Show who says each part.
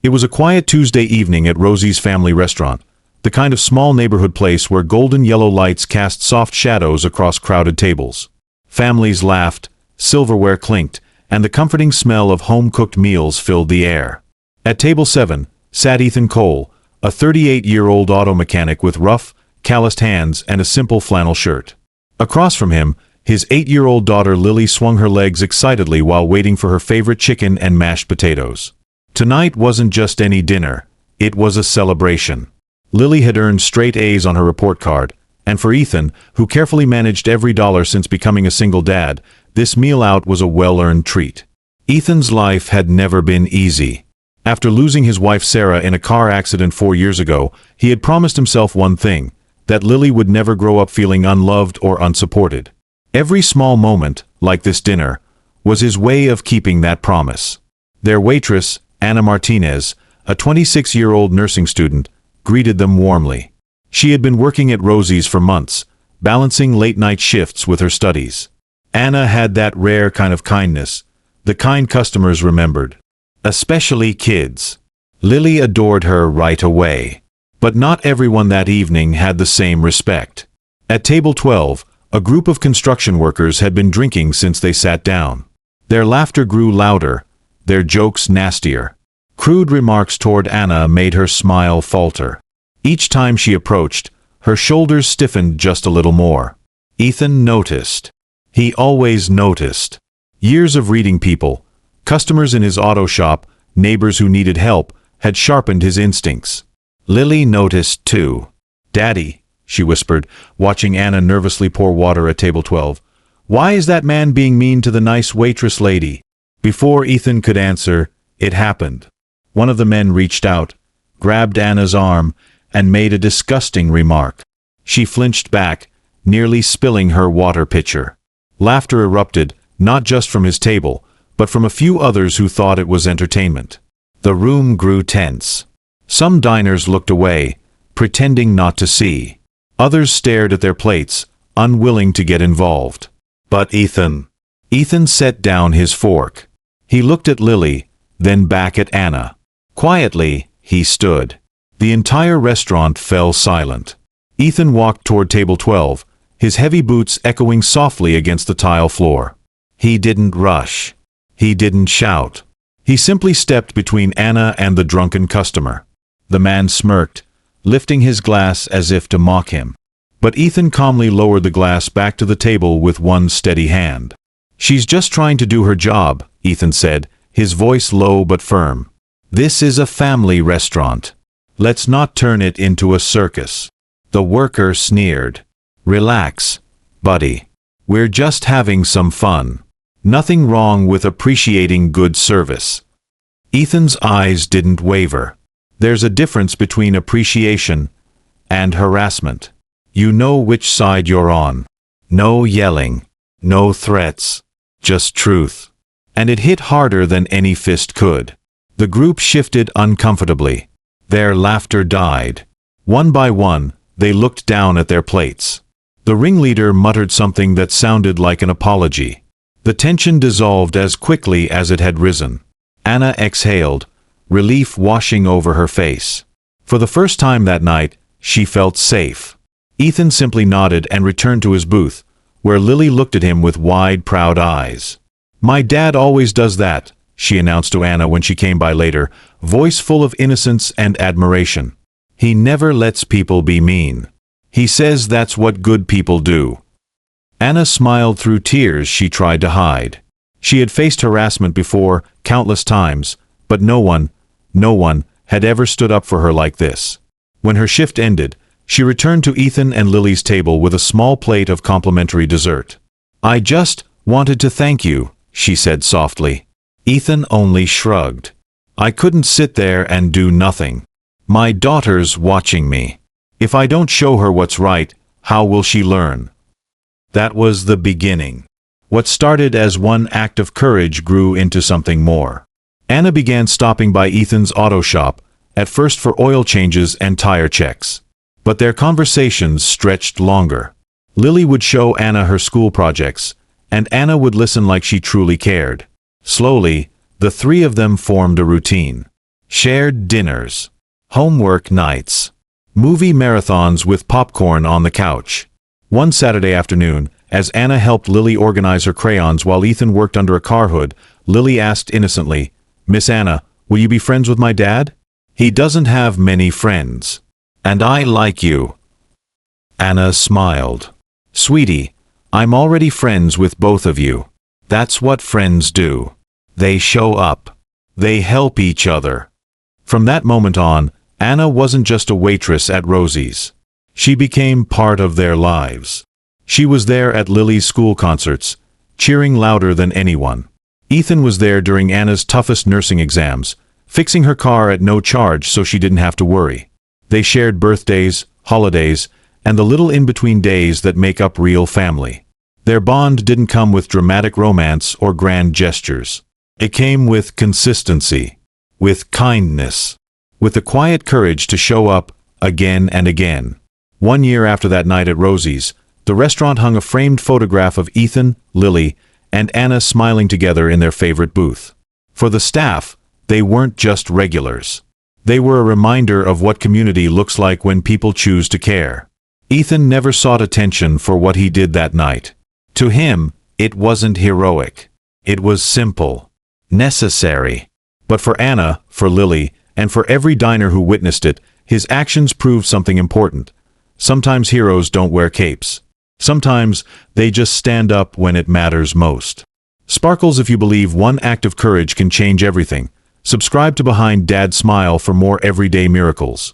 Speaker 1: It was a quiet Tuesday evening at Rosie's family restaurant, the kind of small neighborhood place where golden yellow lights cast soft shadows across crowded tables. Families laughed, silverware clinked, and the comforting smell of home-cooked meals filled the air. At table 7 sat Ethan Cole, a 38-year-old auto mechanic with rough, calloused hands and a simple flannel shirt. Across from him, his 8-year-old daughter Lily swung her legs excitedly while waiting for her favorite chicken and mashed potatoes. Tonight wasn't just any dinner, it was a celebration. Lily had earned straight A's on her report card, and for Ethan, who carefully managed every dollar since becoming a single dad, this meal out was a well-earned treat. Ethan's life had never been easy. After losing his wife Sarah in a car accident 4 years ago, he had promised himself one thing, that Lily would never grow up feeling unloved or unsupported. Every small moment, like this dinner, was his way of keeping that promise. Their waitress, Anna Martinez, a 26-year-old nursing student, greeted them warmly. She had been working at Rosie's for months, balancing late-night shifts with her studies. Anna had that rare kind of kindness, the kind customers remembered. Especially kids. Lily adored her right away. But not everyone that evening had the same respect. At table 12, a group of construction workers had been drinking since they sat down. Their laughter grew louder, their jokes nastier. Crude remarks toward Anna made her smile falter. Each time she approached, her shoulders stiffened just a little more. Ethan noticed. He always noticed. Years of reading people, customers in his auto shop, neighbors who needed help, had sharpened his instincts. Lily noticed too. "Daddy," she whispered, watching Anna nervously pour water at table 12. "Why is that man being mean to the nice waitress lady?" Before Ethan could answer, it happened. One of the men reached out, grabbed Anna's arm, and made a disgusting remark. She flinched back, nearly spilling her water pitcher. Laughter erupted, not just from his table, but from a few others who thought it was entertainment. The room grew tense. Some diners looked away, pretending not to see. Others stared at their plates, unwilling to get involved. But Ethan set down his fork. He looked at Lily, then back at Anna. Quietly, he stood. The entire restaurant fell silent. Ethan walked toward table 12, his heavy boots echoing softly against the tile floor. He didn't rush. He didn't shout. He simply stepped between Anna and the drunken customer. The man smirked, lifting his glass as if to mock him. But Ethan calmly lowered the glass back to the table with one steady hand. "She's just trying to do her job," Ethan said, his voice low but firm. "This is a family restaurant. Let's not turn it into a circus." The worker sneered. "Relax, buddy. We're just having some fun. Nothing wrong with appreciating good service." Ethan's eyes didn't waver. There's a difference between appreciation and harassment. You know which side you're on. No yelling, no threats, just truth. And it hit harder than any fist could. The group shifted uncomfortably. Their laughter died. One by one, they looked down at their plates. The ringleader muttered something that sounded like an apology. The tension dissolved as quickly as it had risen. Anna exhaled, relief washing over her face. For the first time that night, she felt safe. Ethan simply nodded and returned to his booth, where Lily looked at him with wide, proud eyes. "My dad always does that," she announced to Anna when she came by later, voice full of innocence and admiration. "He never lets people be mean. He says that's what good people do." Anna smiled through tears she tried to hide. She had faced harassment before, countless times, but no one had ever stood up for her like this. When her shift ended, she returned to Ethan and Lily's table with a small plate of complimentary dessert. "I just wanted to thank you," she said softly. Ethan only shrugged. "I couldn't sit there and do nothing. My daughter's watching me. If I don't show her what's right, how will she learn?" That was the beginning. What started as one act of courage grew into something more. Anna began stopping by Ethan's auto shop, at first for oil changes and tire checks. But their conversations stretched longer. Lily would show Anna her school projects, and Anna would listen like she truly cared. Slowly, the three of them formed a routine. shared dinners, homework nights, movie marathons with popcorn on the couch. One Saturday afternoon, as Anna helped Lily organize her crayons while Ethan worked under a car hood, Lily asked innocently, "Miss Anna, will you be friends with my dad? He doesn't have many friends. And I like you." Anna smiled. "Sweetie, I'm already friends with both of you. That's what friends do. They show up. They help each other." From that moment on, Anna wasn't just a waitress at Rosie's. She became part of their lives. She was there at Lily's school concerts, cheering louder than anyone. Ethan was there during Anna's toughest nursing exams, fixing her car at no charge so she didn't have to worry. They shared birthdays, holidays, and the little in-between days that make up real family. Their bond didn't come with dramatic romance or grand gestures. It came with consistency, with kindness, with the quiet courage to show up again and again. One year after that night at Rosie's, the restaurant hung a framed photograph of Ethan, Lily, and Anna smiling together in their favorite booth. For the staff, they weren't just regulars. They were a reminder of what community looks like when people choose to care. Ethan never sought attention for what he did that night. To him, it wasn't heroic. It was simple, necessary. But for Anna, for Lily, and for every diner who witnessed it, his actions proved something important. Sometimes heroes don't wear capes. Sometimes they just stand up when it matters most. Sparkles if you believe one act of courage can change everything. Subscribe to Behind Dad's Smile for more everyday miracles.